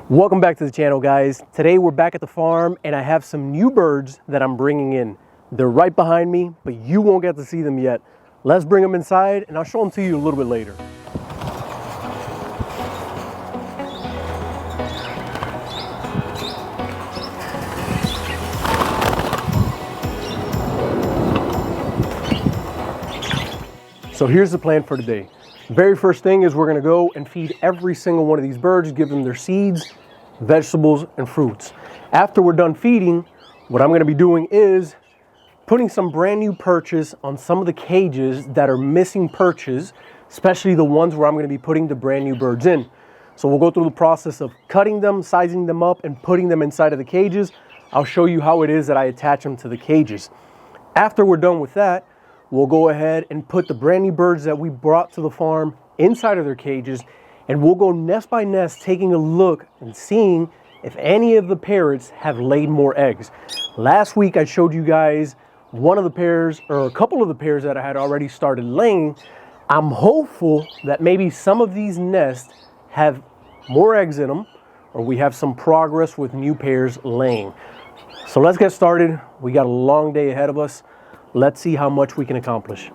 Welcome back to the channel, guys. Today we're back at the farm and I have some new birds that I'm bringing in. They're right behind me, but you won't get to see them yet. Let's bring them inside and I'll show them to you a little bit later. So here's the plan for today. Very first thing is we're gonna go and feed every single one of these birds, give them their seeds, vegetables, and fruits. After we're done feeding, what I'm gonna be doing is putting some brand new perches on some of the cages that are missing perches, especially the ones where I'm gonna be putting the brand new birds in. So we'll go through the process of cutting them, sizing them up, and putting them inside of the cages. I'll show you how it is that I attach them to the cages. After we're done with that, we'll go ahead and put the brand new birds that we brought to the farm inside of their cages, and we'll go nest by nest taking a look and seeing if any of the parrots have laid more eggs. Last week I showed you guys one of the pairs, or a couple of the pairs that I had already started laying. I'm hopeful that maybe some of these nests have more eggs in them, or we have some progress with new pairs laying. So let's get started. We got a long day ahead of us. Let's see how much we can accomplish.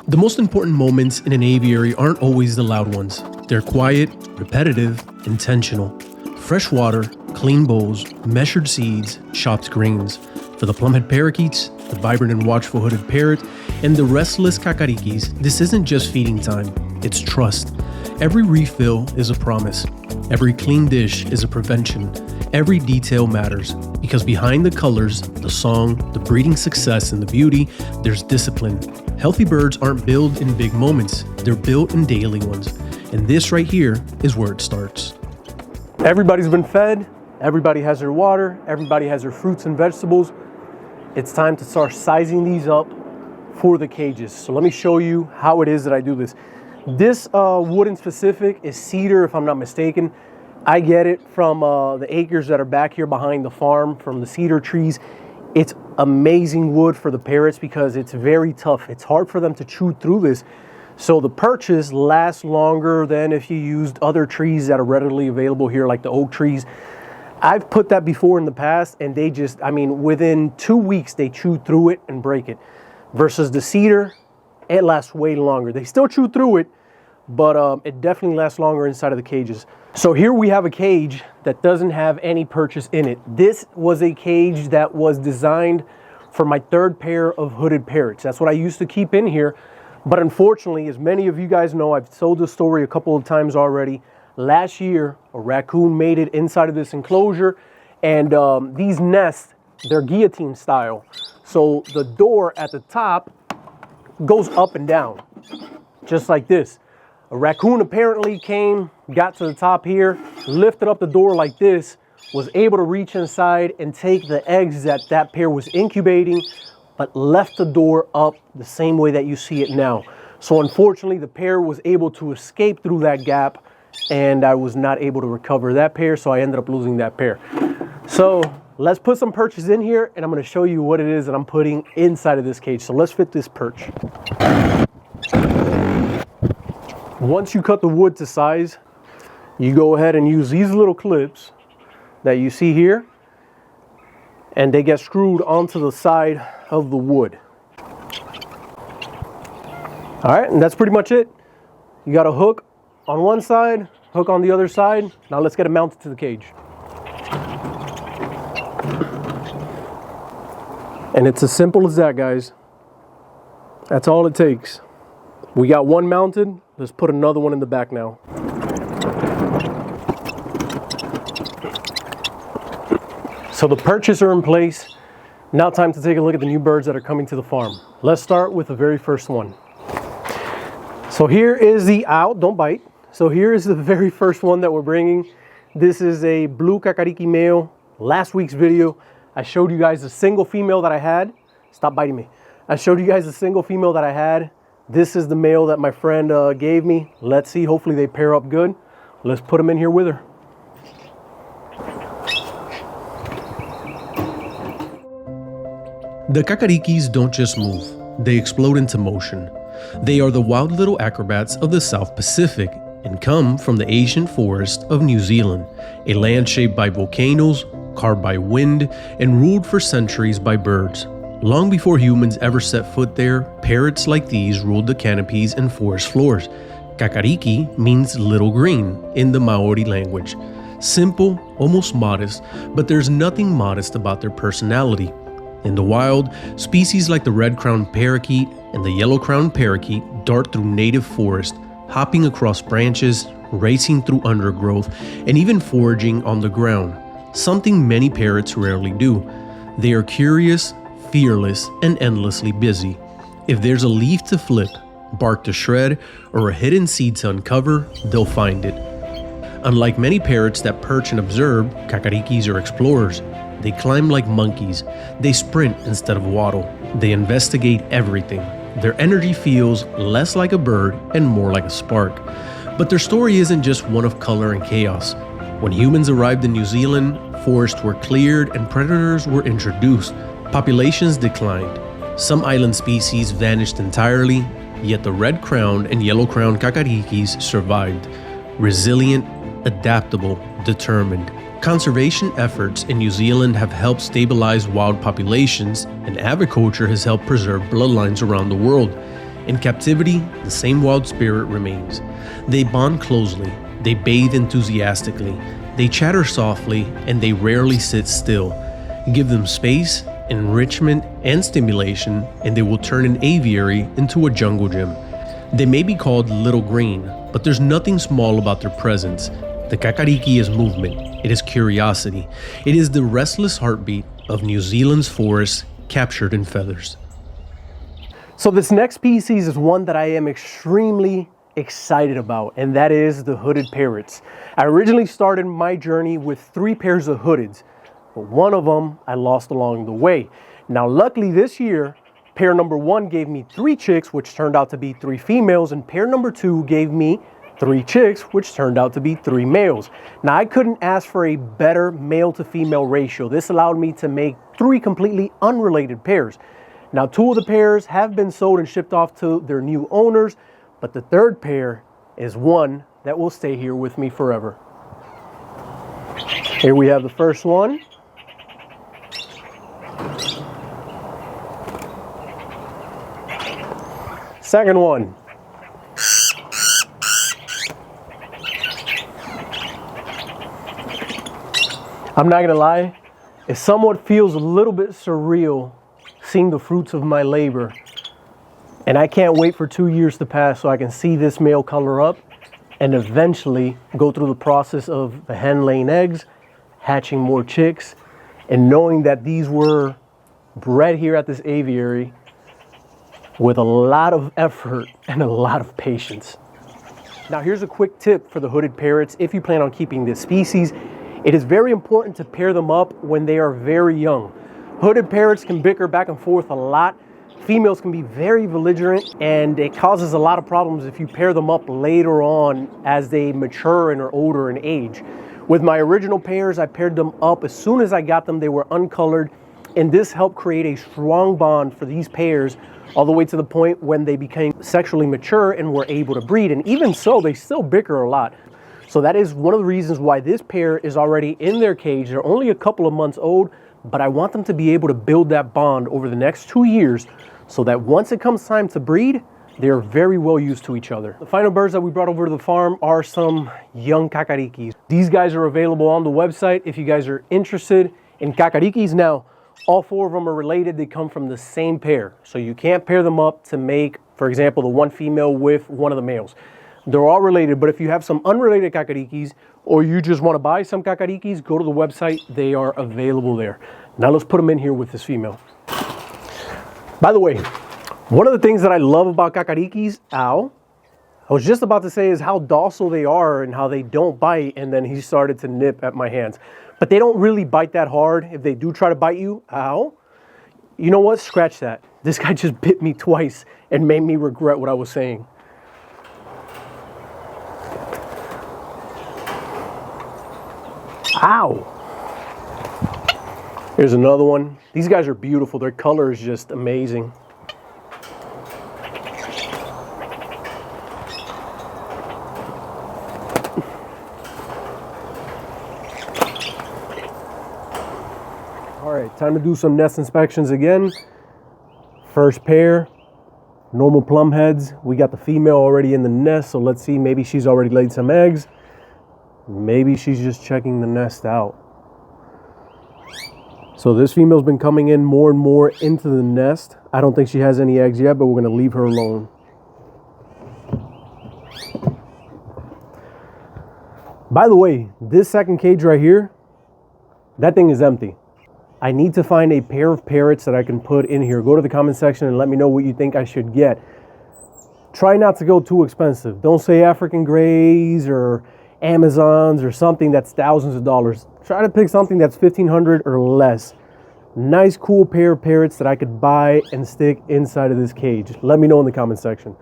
The most important moments in an aviary aren't always the loud ones. They're quiet, repetitive, intentional. Fresh water, clean bowls, measured seeds, chopped grains. For the plumhead parakeets, the vibrant and watchful hooded parrot, and the restless Kakarikis, this isn't just feeding time, it's trust. Every refill is a promise. Every clean dish is a prevention. Every detail matters, because behind the colors, the song, the breeding success, and the beauty, there's discipline. Healthy birds aren't built in big moments, they're built in daily ones. And this right here is where it starts. Everybody's been fed, everybody has their water, everybody has their fruits and vegetables. It's time to start sizing these up for the cages. So let me show you how it is that I do this. This wood in specific is cedar, if I'm not mistaken. I get it from the acres that are back here behind the farm, from the cedar trees. It's amazing wood for the parrots because it's very tough. It's hard for them to chew through this. So the perches last longer than if you used other trees that are readily available here, like the oak trees. I've put that before in the past and they just, within 2 weeks, they chew through it and break it. Versus the cedar, it lasts way longer. They still chew through it, but it definitely lasts longer inside of the cages. So here we have a cage that doesn't have any perches in it. This was a cage that was designed for my third pair of hooded parrots. That's what I used to keep in here. But unfortunately, as many of you guys know, I've told this story a couple of times already. Last year, a raccoon made it inside of this enclosure, and these nests, they're guillotine style. So the door at the top goes up and down, just like this. A raccoon apparently came, got to the top here, lifted up the door like this, was able to reach inside and take the eggs that that pair was incubating, but left the door up the same way that you see it now. So unfortunately, the pair was able to escape through that gap, and I was not able to recover that pair, so I ended up losing that pair. So let's put some perches in here, and I'm gonna show you what it is that I'm putting inside of this cage. So let's fit this perch. Once you cut the wood to size, you go ahead and use these little clips that you see here, and they get screwed onto the side of the wood. All right, and that's pretty much it. You got a hook on one side, hook on the other side. Now let's get it mounted to the cage. And it's as simple as that, guys. That's all it takes. We got one mounted. Let's put another one in the back now. So the perches are in place. Now time to take a look at the new birds that are coming to the farm. Let's start with the very first one. So here is the, don't bite. So here is the very first one that we're bringing. This is a blue Kakariki male. Last week's video, I showed you guys a single female that I had. Stop biting me. I showed you guys a single female that I had. This is the male that my friend gave me. Let's see, hopefully they pair up good. Let's put them in here with her. The Kakarikis don't just move, they explode into motion. They are the wild little acrobats of the South Pacific, and come from the ancient forest of New Zealand, a land shaped by volcanoes, carved by wind, and ruled for centuries by birds. Long before humans ever set foot there, parrots like these ruled the canopies and forest floors. Kakariki means little green in the Maori language. Simple, almost modest, but there's nothing modest about their personality. In the wild, species like the red-crowned parakeet and the yellow-crowned parakeet dart through native forest, hopping across branches, racing through undergrowth, and even foraging on the ground, something many parrots rarely do. They are curious, fearless, and endlessly busy. If there's a leaf to flip, bark to shred, or a hidden seed to uncover, they'll find it. Unlike many parrots that perch and observe, Kakarikis are explorers. They climb like monkeys. They sprint instead of waddle. They investigate everything. Their energy feels less like a bird and more like a spark. But their story isn't just one of color and chaos. When humans arrived in New Zealand, forests were cleared and predators were introduced. Populations declined. Some island species vanished entirely, yet the red-crowned and yellow-crowned Kakarikis survived. Resilient, adaptable, determined. Conservation efforts in New Zealand have helped stabilize wild populations, and aviculture has helped preserve bloodlines around the world. In captivity, the same wild spirit remains. They bond closely, they bathe enthusiastically, they chatter softly, and they rarely sit still. Give them space, enrichment, and stimulation, and they will turn an aviary into a jungle gym. They may be called little green, but there's nothing small about their presence. The Kakariki is movement, it is curiosity, it is the restless heartbeat of New Zealand's forests captured in feathers. So this next species is one that I am extremely excited about, and that is the hooded parrots. I originally started my journey with 3 pairs of hoodeds, but one of them I lost along the way. Now luckily this year, pair number 1 gave me 3 chicks, which turned out to be 3 females, and pair number 2 gave me 3 chicks, which turned out to be 3 males. Now I couldn't ask for a better male to female ratio. This allowed me to make 3 completely unrelated pairs. Now 2 of the pairs have been sold and shipped off to their new owners, but the 3rd pair is one that will stay here with me forever. Here we have the first one. Second one. I'm not gonna lie, it somewhat feels a little bit surreal seeing the fruits of my labor. And I can't wait for 2 years to pass so I can see this male color up and eventually go through the process of the hen laying eggs, hatching more chicks, and knowing that these were bred here at this aviary with a lot of effort and a lot of patience. Now here's a quick tip for the hooded parrots. If you plan on keeping this species, it is very important to pair them up when they are very young. Hooded parrots can bicker back and forth a lot. Females can be very belligerent, and it causes a lot of problems if you pair them up later on as they mature and are older in age. With my original pairs, I paired them up as soon as I got them. They were uncolored, and this helped create a strong bond for these pairs all the way to the point when they became sexually mature and were able to breed. And even so, they still bicker a lot. So that is one of the reasons why this pair is already in their cage. They're only a couple of months old, but I want them to be able to build that bond over the next 2 years so that once it comes time to breed, they're very well used to each other. The final birds that we brought over to the farm are some young Kakarikis. These guys are available on the website if you guys are interested in Kakarikis. Now, all 4 of them are related. They come from the same pair. So you can't pair them up to make, for example, the one female with one of the males. They're all related, but if you have some unrelated Kakarikis or you just want to buy some Kakarikis, go to the website. They are available there. Now let's put them in here with this female. By the way, one of the things that I love about Kakarikis, I was just about to say, is how docile they are and how they don't bite, and then he started to nip at my hands. But they don't really bite that hard. If they do try to bite you, you know what? Scratch that. This guy just bit me twice and made me regret what I was saying. Ow! Here's another one. These guys are beautiful. Their color is just amazing. All right, time to do some nest inspections again. First pair, normal plum heads. We got the female already in the nest, so let's see, maybe she's already laid some eggs. Maybe she's just checking the nest out. So this female's been coming in more and more into the nest. I don't think she has any eggs yet, but we're gonna leave her alone. By the way, this second cage right here, that thing is empty. I need to find a pair of parrots that I can put in here. Go to the comment section and let me know what you think I should get. Try not to go too expensive. Don't say African Greys or Amazons or something that's thousands of dollars. Try to pick something that's $1,500 or less. Nice, cool pair of parrots that I could buy and stick inside of this cage. Let me know in the comment section.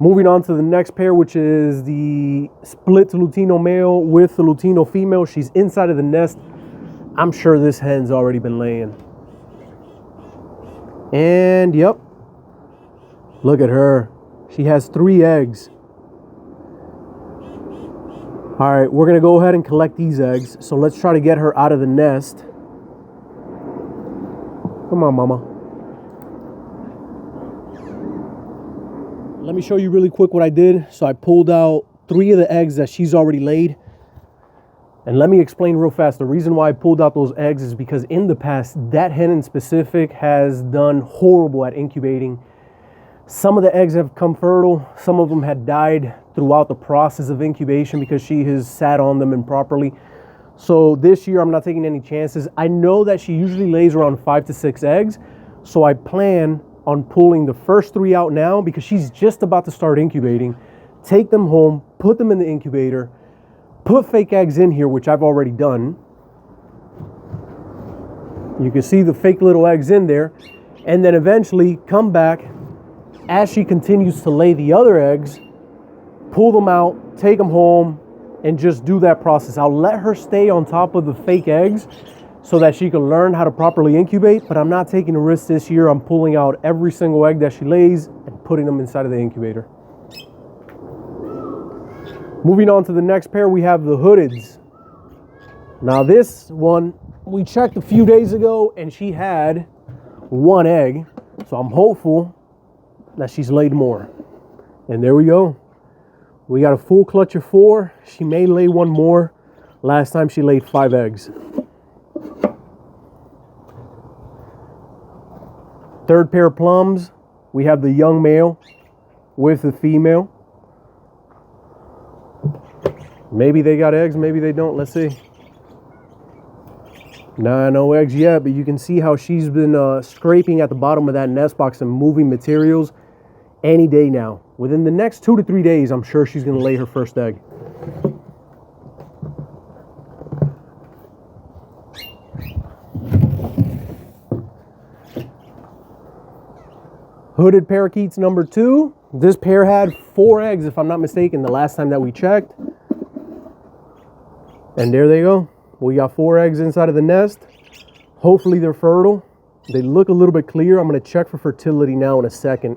Moving on to the next pair, which is the split Lutino male with the Lutino female. She's inside of the nest. I'm sure this hen's already been laying. And yep, look at her. She has 3 eggs. All right, we're gonna go ahead and collect these eggs. So let's try to get her out of the nest. Come on, mama. Let me show you really quick what I did. So I pulled out 3 of the eggs that she's already laid. And let me explain real fast. The reason why I pulled out those eggs is because in the past, that hen in specific has done horrible at incubating. Some of the eggs have come fertile. Some of them had died throughout the process of incubation because she has sat on them improperly. So this year, I'm not taking any chances. I know that she usually lays around 5 to 6 eggs. So I plan on pulling the first 3 out now because she's just about to start incubating. Take them home, put them in the incubator, put fake eggs in here, which I've already done. You can see the fake little eggs in there. And then eventually come back as she continues to lay the other eggs, pull them out, take them home, and just do that process. I'll let her stay on top of the fake eggs so that she can learn how to properly incubate, but I'm not taking a risk this year. I'm pulling out every single egg that she lays and putting them inside of the incubator. Moving on to the next pair, we have the Hoodeds. Now this one, we checked a few days ago and she had 1 egg. So I'm hopeful that she's laid more. And there we go. We got a full clutch of 4. She may lay 1 more. Last time she laid 5 eggs. Third pair of plums, we have the young male with the female. Maybe they got eggs, maybe they don't. Let's see. Nah, no eggs yet, but you can see how she's been scraping at the bottom of that nest box and moving materials any day now. Within the next 2 to 3 days, I'm sure she's gonna lay her first egg. Hooded Parakeets number 2. This pair had 4 eggs, if I'm not mistaken, the last time that we checked. And there they go. We got 4 eggs inside of the nest. Hopefully they're fertile. They look a little bit clear. I'm gonna check for fertility now in a second.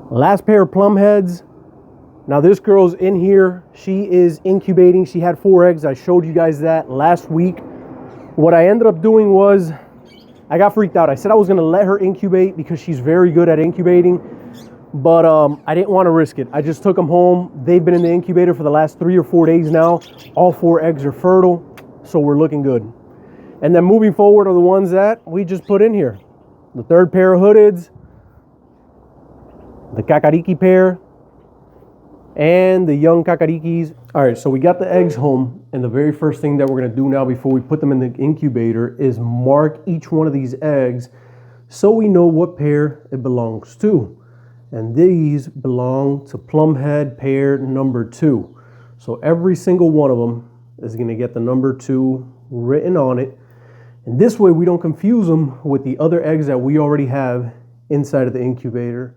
Last pair of plum heads. Now this girl's in here. She is incubating. She had 4 eggs. I showed you guys that last week. What I ended up doing was, I got freaked out. I said I was gonna let her incubate because she's very good at incubating. But I didn't want to risk it. I just took them home. They've been in the incubator for the last 3 or 4 days now. All 4 eggs are fertile, so we're looking good. And then moving forward are the ones that we just put in here. The third pair of Hoodeds, the Kakariki pair, and the young Kakarikis. All right, so we got the eggs home, and the very first thing that we're gonna do now before we put them in the incubator is mark each one of these eggs so we know what pair it belongs to. And these belong to plumhead pair number 2. So every single one of them is going to get the number 2 written on it. And this way we don't confuse them with the other eggs that we already have inside of the incubator.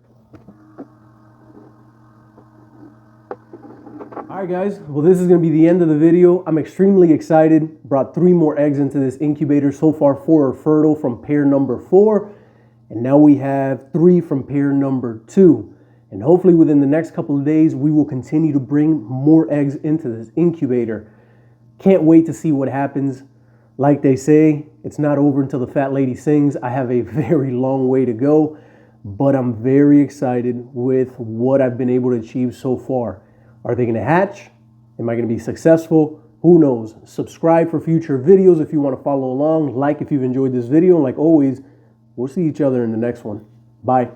All right, guys. Well, this is going to be the end of the video. I'm extremely excited. Brought 3 more eggs into this incubator. So far, 4 are fertile from pair number 4. And now we have 3 from pair number 2. And hopefully within the next couple of days, we will continue to bring more eggs into this incubator. Can't wait to see what happens. Like they say, it's not over until the fat lady sings. I have a very long way to go, but I'm very excited with what I've been able to achieve so far. Are they gonna hatch? Am I gonna be successful? Who knows? Subscribe for future videos if you want to follow along. Like if you've enjoyed this video. And like always, we'll see each other in the next one. Bye.